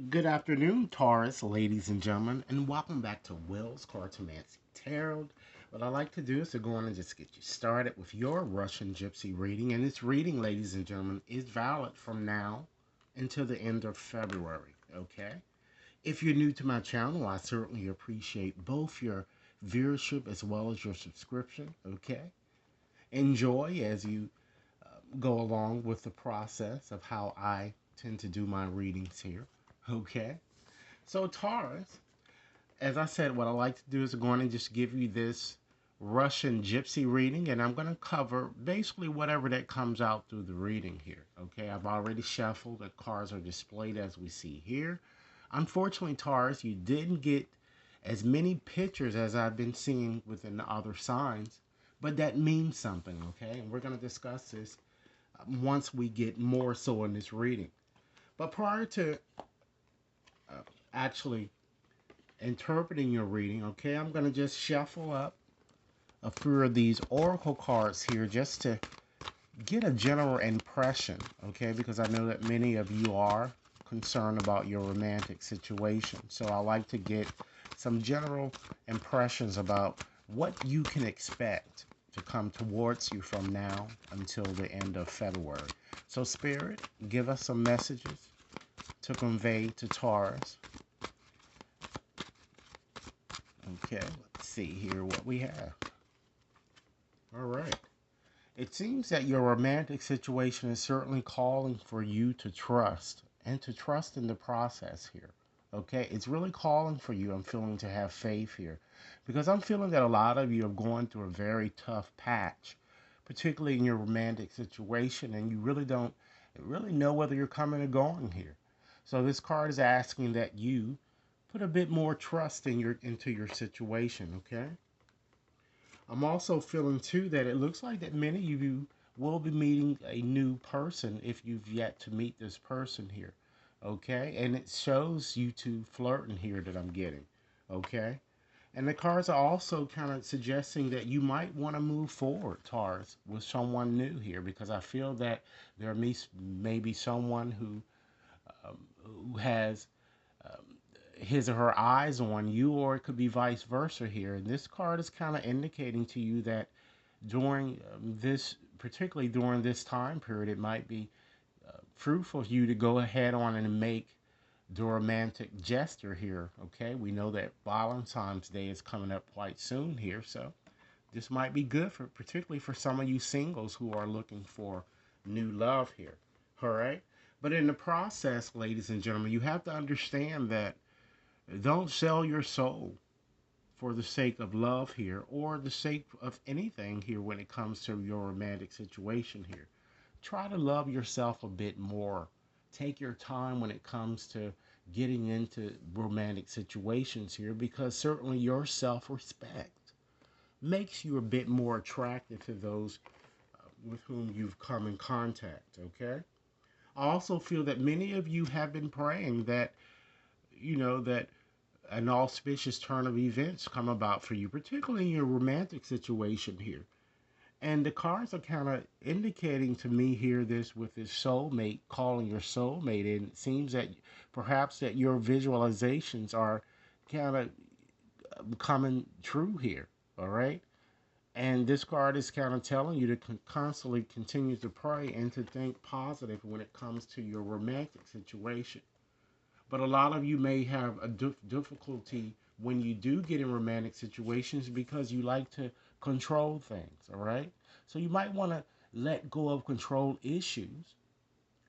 Good afternoon, Taurus, ladies and gentlemen, and welcome back to Will's Cartomancy Tarot. What I like to do is to go on and just get you started with your Russian Gypsy reading, and this reading, ladies and gentlemen, is valid from now until the end of February, okay? If you're new to my channel, I certainly appreciate both your viewership as well as your subscription, okay? Enjoy as you go along with the process of how I tend to do my readings here, okay? So Taurus, as I said, what I like to do is go on and just give you this Russian gypsy reading, and I'm going to cover basically whatever that comes out through the reading here. Okay, I've already shuffled. The cards are displayed as we see here. Unfortunately, Taurus, you didn't get as many pictures as I've been seeing within the other signs, but that means something, okay? And we're going to discuss this once we get more so in this reading. But prior to actually interpreting your reading, okay, I'm going to just shuffle up a few of these oracle cards here just to get a general impression, okay, because I know that many of you are concerned about your romantic situation. So I like to get some general impressions about what you can expect to come towards you from now until the end of February. So Spirit, give us some messages to convey to Taurus. Okay, let's see here what we have. All right. It seems that your romantic situation is certainly calling for you to trust and to trust in the process here. Okay, it's really calling for you, I'm feeling, to have faith here, because I'm feeling that a lot of you are going through a very tough patch, particularly in your romantic situation, and you really don't really know whether you're coming or going here. So this card is asking that you put a bit more trust into your situation, okay? I'm also feeling too that it looks like that many of you will be meeting a new person if you've yet to meet this person here, okay? And it shows you two flirting here that I'm getting, okay? And the cards are also kind of suggesting that you might want to move forward, Taurus, with someone new here, because I feel that there may be someone who has his or her eyes on you, or it could be vice versa here. And this card is kind of indicating to you that during particularly during this time period, it might be fruitful for you to go ahead on and make the romantic gesture here. Okay, we know that Valentine's Day is coming up quite soon here, so this might be good for particularly for some of you singles who are looking for new love here. All right, but in the process, ladies and gentlemen, you have to understand that don't sell your soul for the sake of love here, or the sake of anything here when it comes to your romantic situation here. Try to love yourself a bit more. Take your time when it comes to getting into romantic situations here, because certainly your self-respect makes you a bit more attractive to those with whom you've come in contact, okay? I also feel that many of you have been praying that, that an auspicious turn of events come about for you, particularly in your romantic situation here. And the cards are kind of indicating to me here this with this soulmate, calling your soulmate, and it seems that perhaps that your visualizations are kind of coming true here, all right? And this card is kind of telling you to constantly continue to pray and to think positive when it comes to your romantic situation. But a lot of you may have a difficulty when you do get in romantic situations because you like to control things, all right? So you might want to let go of control issues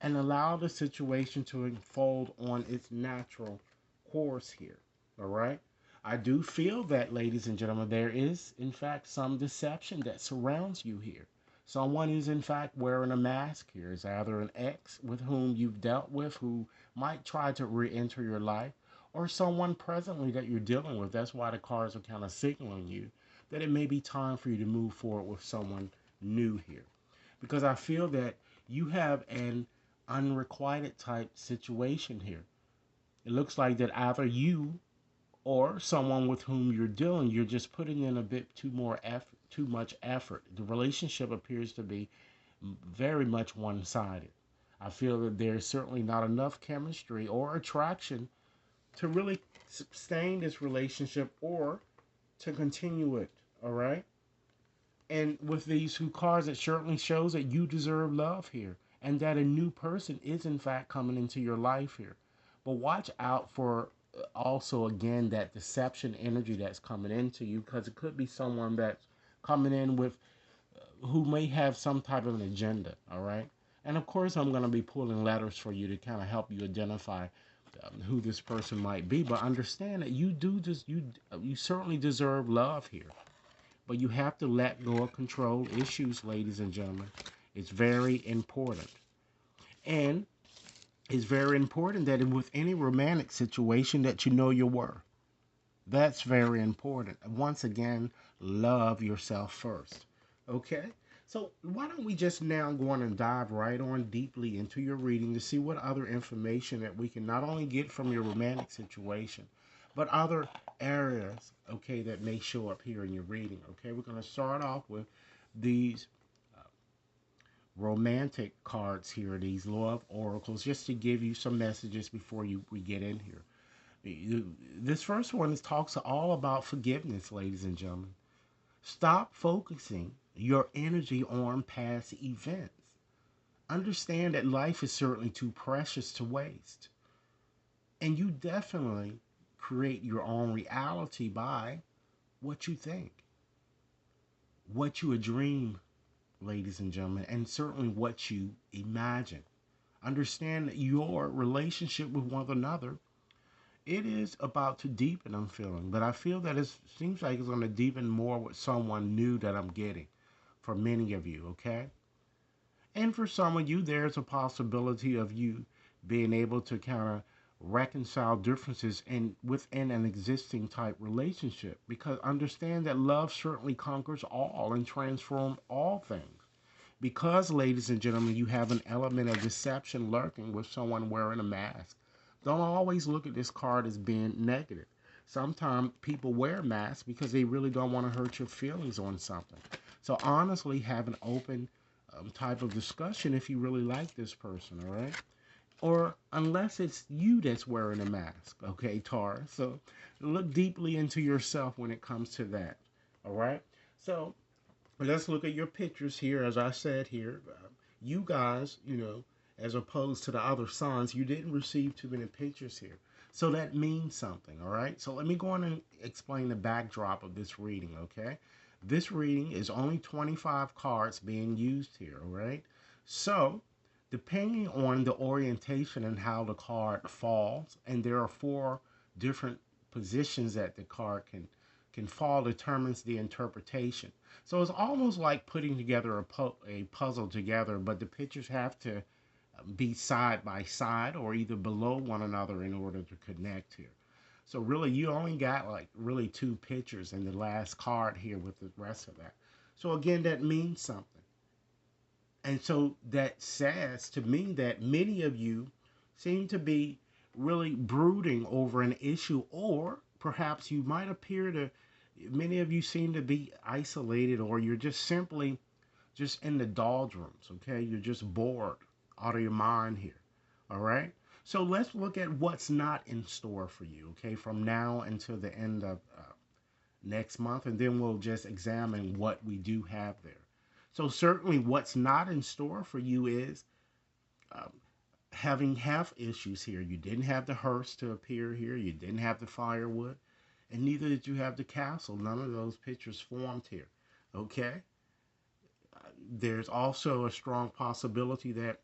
and allow the situation to unfold on its natural course here, all right? I do feel that, ladies and gentlemen, there is, in fact, some deception that surrounds you here. Someone is, in fact, wearing a mask here. Is either an ex with whom you've dealt with who might try to re-enter your life, or someone presently that you're dealing with. That's why the cards are kind of signaling you that it may be time for you to move forward with someone new here. Because I feel that you have an unrequited type situation here. It looks like that either you or someone with whom you're dealing, you're just putting in a bit too much effort. The relationship appears to be very much one-sided. I feel that there's certainly not enough chemistry or attraction to really sustain this relationship or to continue it. All right. And with these two cards, it certainly shows that you deserve love here and that a new person is, in fact, coming into your life here. But watch out for also, again, that deception energy that's coming into you because it could be someone that's coming in with who may have some type of an agenda. All right. And of course, I'm going to be pulling letters for you to kind of help you identify who this person might be. But understand that you certainly deserve love here. But you have to let go of control issues, ladies and gentlemen. It's very important. And it's very important that with any romantic situation that you know your worth. That's very important. Once again, love yourself first. Okay? So why don't we just now go on and dive right on deeply into your reading to see what other information that we can not only get from your romantic situation, but other areas, okay, that may show up here in your reading. Okay, we're going to start off with these romantic cards here, these love oracles, just to give you some messages before we get in here. This first one talks all about forgiveness, ladies and gentlemen. Stop focusing your energy on past events. Understand that life is certainly too precious to waste. And you definitely create your own reality by what you think, what you dream, ladies and gentlemen, and certainly what you imagine. Understand that your relationship with one another, it is about to deepen, I'm feeling. But I feel that it seems like it's going to deepen more with someone new that I'm getting for many of you, okay? And for some of you, there's a possibility of you being able to kind of reconcile differences within an existing type relationship, because understand that love certainly conquers all and transforms all things. Because, ladies and gentlemen, you have an element of deception lurking with someone wearing a mask. Don't always look at this card as being negative. Sometimes people wear masks because they really don't want to hurt your feelings on something. So honestly, have an open type of discussion if you really like this person, all right? Or unless it's you that's wearing a mask, okay, Taurus? So look deeply into yourself when it comes to that, all right? So let's look at your pictures here. As I said here, you guys, as opposed to the other signs, you didn't receive too many pictures here. So that means something, all right? So let me go on and explain the backdrop of this reading, okay? This reading is only 25 cards being used here, all right? So depending on the orientation and how the card falls, and there are 4 different positions that the card can fall, determines the interpretation. So it's almost like putting together a puzzle together, but the pictures have to be side by side or either below one another in order to connect here. So really, you only got like really 2 pictures in the last card here with the rest of that. So again, that means something. And so that says to me that many of you seem to be really brooding over an issue, or perhaps you might appear to, many of you seem to be isolated, or you're just simply just in the doldrums, okay? You're just bored out of your mind here, all right? So let's look at what's not in store for you, okay, from now until the end of next month, and then we'll just examine what we do have there. So certainly what's not in store for you is um, having health issues here. You didn't have the hearse to appear here. You didn't have the firewood. And neither did you have the castle. None of those pictures formed here. Okay? There's also a strong possibility that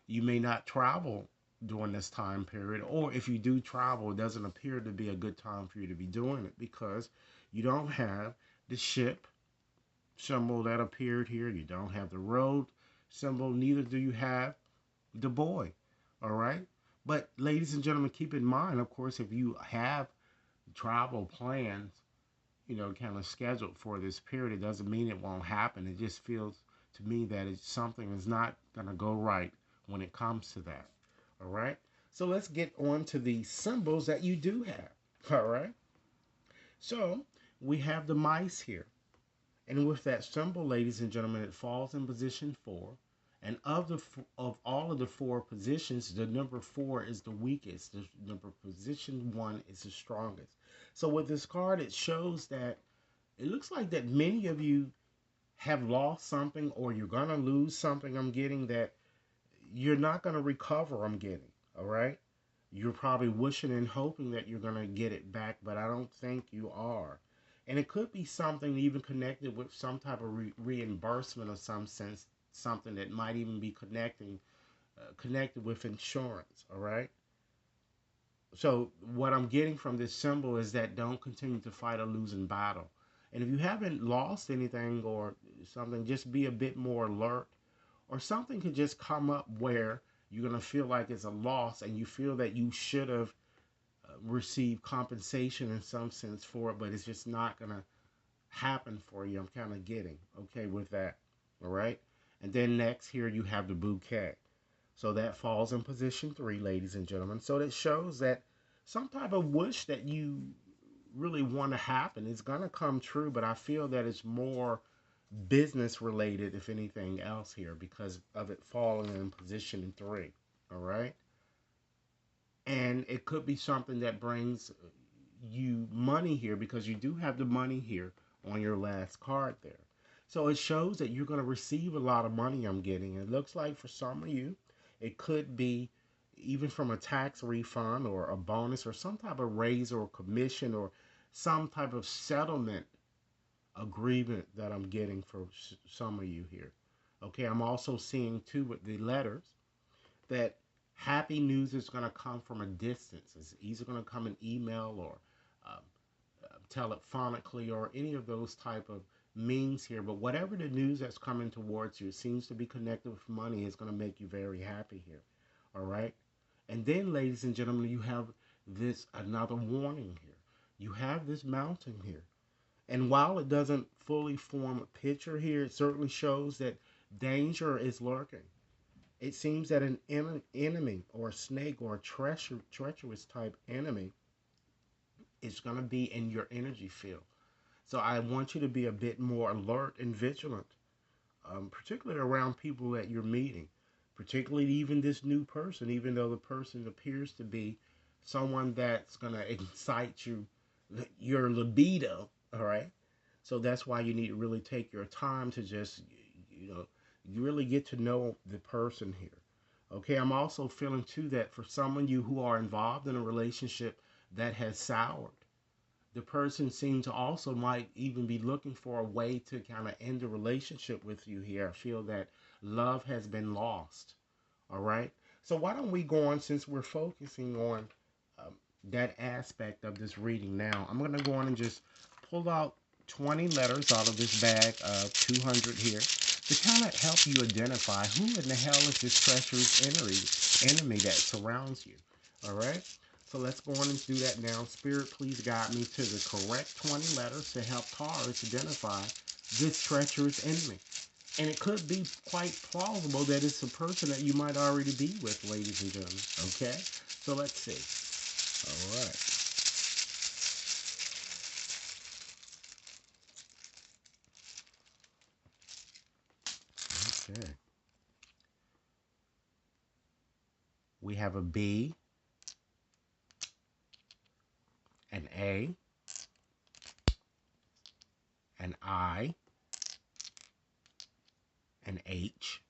you may not travel during this time period. Or if you do travel, it doesn't appear to be a good time for you to be doing it because you don't have the ship symbol that appeared here. You don't have the road symbol. Neither do you have the boy. All right. But ladies and gentlemen, keep in mind, of course, if you have travel plans, kind of scheduled for this period, it doesn't mean it won't happen. It just feels to me that it's something is not going to go right when it comes to that. All right. So let's get on to the symbols that you do have. All right. So we have the mice here. And with that symbol, ladies and gentlemen, it falls in position 4. And of all of the four positions, the number four is the weakest. The number position one is the strongest. So with this card, it shows that it looks like that many of you have lost something or you're gonna lose something. I'm getting that you're not gonna recover. I'm getting, all right. You're probably wishing and hoping that you're gonna get it back, but I don't think you are. And it could be something even connected with some type of reimbursement of some sense, something that might even be connected with insurance. All right. So what I'm getting from this symbol is that don't continue to fight a losing battle. And if you haven't lost anything or something, just be a bit more alert. Or something could just come up where you're going to feel like it's a loss and you feel that you should have received compensation in some sense for it, but it's just not going to happen for you. I'm kind of getting okay with that. All right. And then next here you have the bouquet. So that falls in position 3, ladies and gentlemen. So that shows that some type of wish that you really want to happen is going to come true, but I feel that it's more business related, if anything else, here because of it falling in position 3. All right. And it could be something that brings you money here because you do have the money here on your last card there. So it shows that you're going to receive a lot of money. I'm getting. It looks like for some of you, it could be even from a tax refund or a bonus or some type of raise or commission or some type of settlement agreement that I'm getting for some of you here. Okay, I'm also seeing too with the letters that happy news is going to come from a distance. It's either going to come in email or um, telephonically or any of those type of means here. But whatever the news that's coming towards you, it seems to be connected with money, is going to make you very happy here. All right. And then, ladies and gentlemen, you have this another warning here. You have this mountain here. And while it doesn't fully form a picture here, it certainly shows that danger is lurking. It seems that an enemy or a snake or a treacherous type enemy is going to be in your energy field. So I want you to be a bit more alert and vigilant, particularly around people that you're meeting, particularly even this new person, even though the person appears to be someone that's going to excite your libido, all right? So that's why you need to really take your time to just, you know, you really get to know the person here. Okay, I'm also feeling too that for some of you who are involved in a relationship that has soured, the person seems to also might even be looking for a way to kind of end the relationship with you here. I feel that love has been lost. All right. So why don't we go on, since we're focusing on um, that aspect of this reading now? I'm going to go on and just pull out 20 letters out of this bag of 200 here to kind of help you identify who in the hell is this treacherous enemy that surrounds you. All right. So let's go on and do that now. Spirit, please guide me to the correct 20 letters to help Taurus identify this treacherous enemy. And it could be quite plausible that it's a person that you might already be with, ladies and gentlemen. Okay? So let's see. All right. Okay. We have a B, an A, an I, an H,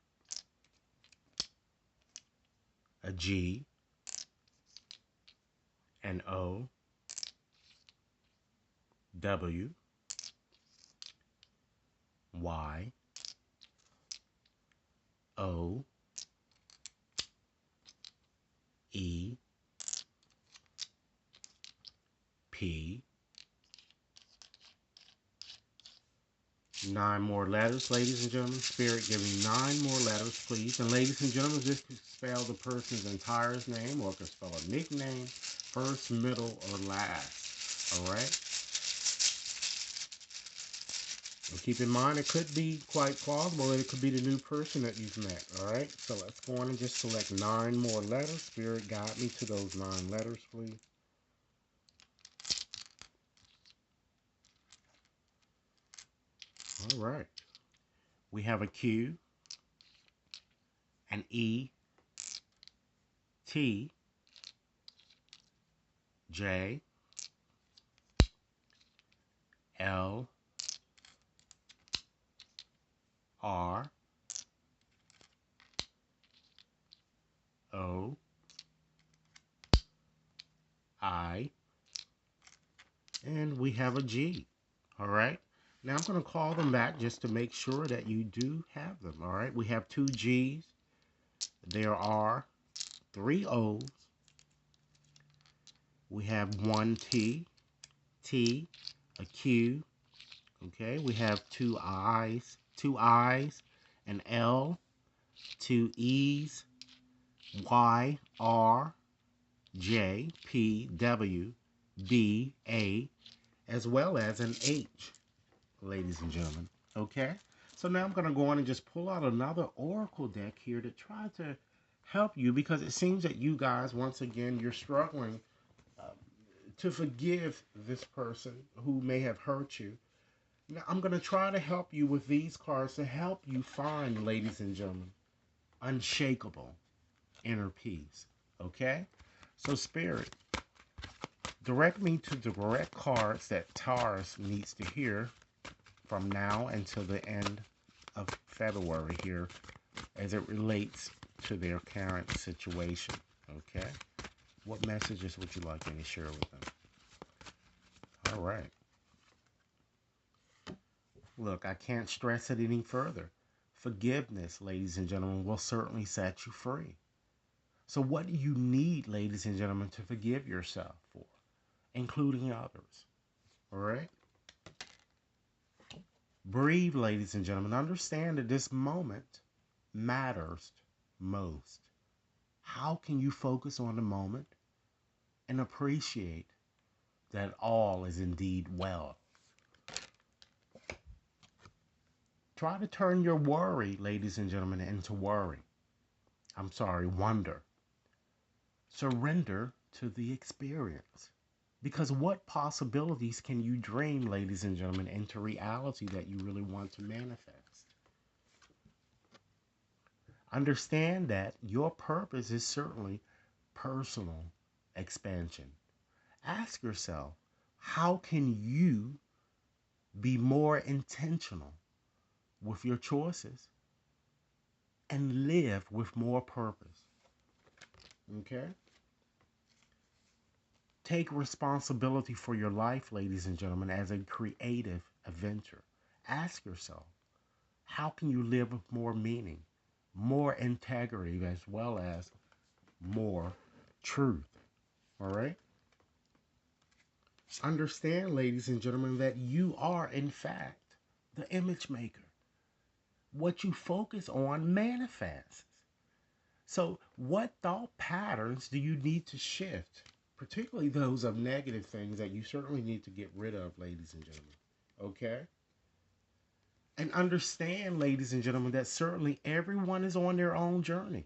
a G, an O, W, Y, O, E, P. 9 more letters, ladies and gentlemen. Spirit, give me 9 more letters, please. And ladies and gentlemen, this could spell the person's entire name or could spell a nickname, first, middle, or last. All right? And keep in mind, it could be quite plausible that it could be the new person that you've met. All right? So let's go on and just select 9 more letters. Spirit, guide me to those 9 letters, please. All right. We have a Q, an E, T, J, L, R, O, I, and we have a G. All right. Now I'm going to call them back just to make sure that you do have them. All right. We have two G's. There are three O's. We have one T, a Q. Okay. We have two I's, an L, two E's, Y, R, J, P, W, B, A, as well as an H, ladies and gentlemen. Okay? So now I'm going to go on and just pull out another oracle deck here to try to help you, because it seems that you guys, once again, you're struggling to forgive this person who may have hurt you. Now, I'm going to try to help you with these cards to help you find, ladies and gentlemen, unshakable inner peace. Okay? So, Spirit, direct me to the correct cards that Taurus needs to hear from now until the end of February here as it relates to their current situation. Okay? What messages would you like me to share with them? All right. Look, I can't stress it any further. Forgiveness, ladies and gentlemen, will certainly set you free. So what do you need, ladies and gentlemen, to forgive yourself for, including others? All right? Breathe, ladies and gentlemen. Understand that this moment matters most. How can you focus on the moment and appreciate that all is indeed well? Try to turn your worry, ladies and gentlemen, into wonder. Surrender to the experience. Because what possibilities can you dream, ladies and gentlemen, into reality that you really want to manifest? Understand that your purpose is certainly personal expansion. Ask yourself, how can you be more intentional with your choices and live with more purpose? Okay? Take responsibility for your life, ladies and gentlemen, as a creative adventure. Ask yourself, how can you live with more meaning, more integrity, as well as more truth? All right? Understand, ladies and gentlemen, that you are, in fact, the image maker. What you focus on manifests. So, what thought patterns do you need to shift? Particularly those of negative things that you certainly need to get rid of, ladies and gentlemen. Okay? And understand, ladies and gentlemen, that certainly everyone is on their own journey.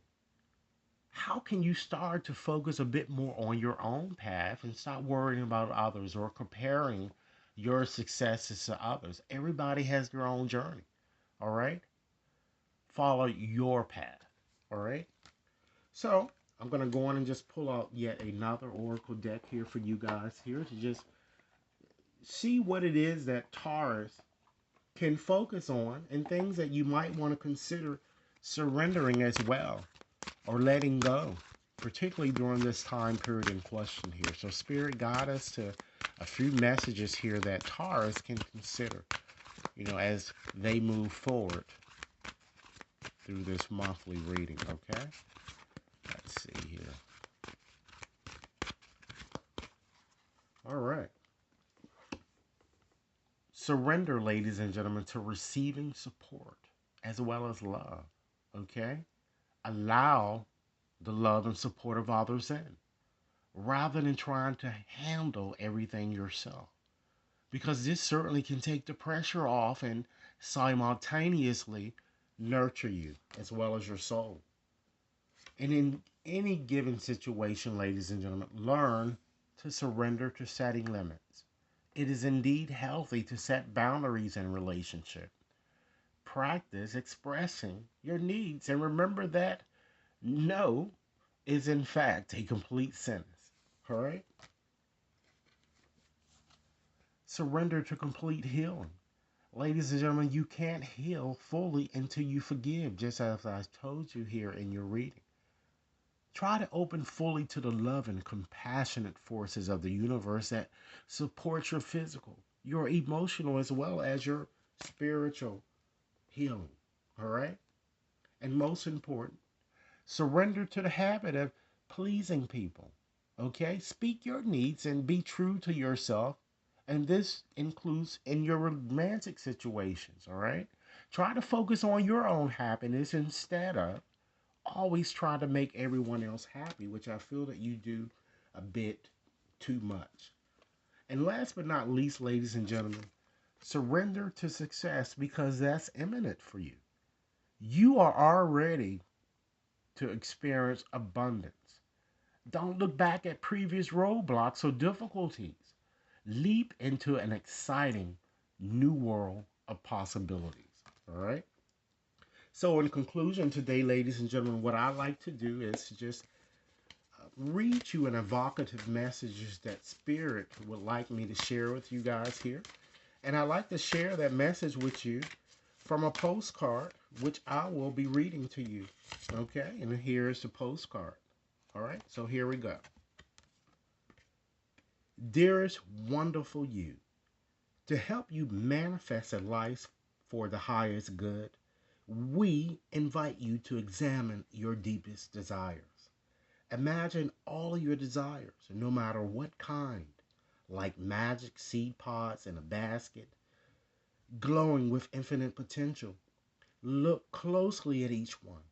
How can you start to focus a bit more on your own path and stop worrying about others or comparing your successes to others? Everybody has their own journey. All right? Follow your path. All right? So, I'm going to go on and just pull out yet another oracle deck here for you guys here to just see what it is that Taurus can focus on and things that you might want to consider surrendering as well or letting go, particularly during this time period in question here. So Spirit guide us to a few messages here that Taurus can consider, as they move forward through this monthly reading, okay? Let's see here. All right. Surrender, ladies and gentlemen, to receiving support as well as love, okay? Allow the love and support of others in, rather than trying to handle everything yourself. Because this certainly can take the pressure off and simultaneously nurture you as well as your soul. And in any given situation, ladies and gentlemen, learn to surrender to setting limits. It is indeed healthy to set boundaries in relationship. Practice expressing your needs and remember that No is in fact a complete sentence. All right? Surrender to complete healing. Ladies and gentlemen, you can't heal fully until you forgive, just as I told you here in your reading. Try to open fully to the love and compassionate forces of the universe that support your physical, your emotional, as well as your spiritual healing. All right? And most important, surrender to the habit of pleasing people. Okay? Speak your needs and be true to yourself. And this includes in your romantic situations. All right? Try to focus on your own happiness instead of always try to make everyone else happy, which I feel that you do a bit too much. And last but not least, ladies and gentlemen, surrender to success because that's imminent for you. You are already to experience abundance. Don't look back at previous roadblocks or difficulties. Leap into an exciting new world of possibilities. All right? So, in conclusion, today, ladies and gentlemen, what I like to do is just read you an evocative messages that Spirit would like me to share with you guys here. And I like to share that message with you from a postcard, which I will be reading to you. Okay, and here is the postcard. All right, so here we go. Dearest wonderful you, to help you manifest a life for the highest good, we invite you to examine your deepest desires. Imagine all your desires, no matter what kind, like magic seed pods in a basket, glowing with infinite potential. Look closely at each one.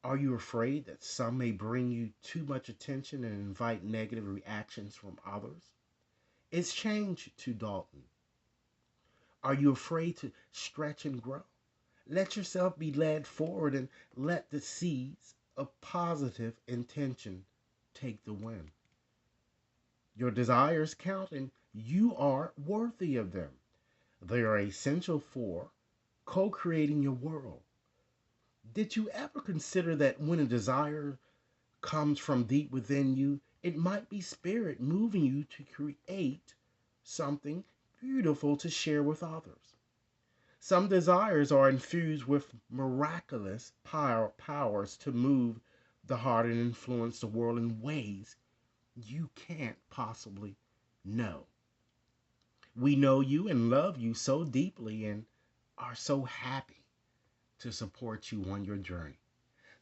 Are you afraid that some may bring you too much attention and invite negative reactions from others? It's change to Dalton. Are you afraid to stretch and grow? Let yourself be led forward and let the seeds of positive intention take the wind. Your desires count and you are worthy of them. They are essential for co creating your world. Did you ever consider that when a desire comes from deep within you, it might be spirit moving you to create something beautiful to share with others? Some desires are infused with miraculous powers to move the heart and influence the world in ways you can't possibly know. We know you and love you so deeply and are so happy to support you on your journey.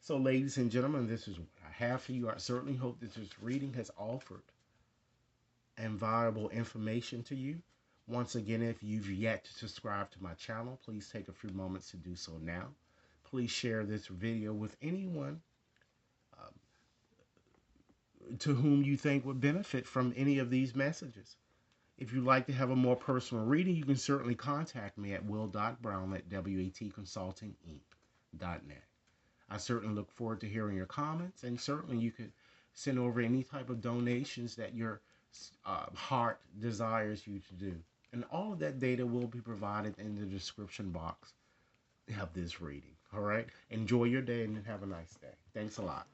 So, ladies and gentlemen, this is what I have for you. I certainly hope that this reading has offered invaluable information to you. Once again, if you've yet to subscribe to my channel, please take a few moments to do so now. Please share this video with anyone to whom you think would benefit from any of these messages. If you'd like to have a more personal reading, you can certainly contact me at will.brown at watconsultinginc.net. I certainly look forward to hearing your comments, and certainly you could send over any type of donations that your heart desires you to do. And all of that data will be provided in the description box of this reading. All right? Enjoy your day and have a nice day. Thanks a lot.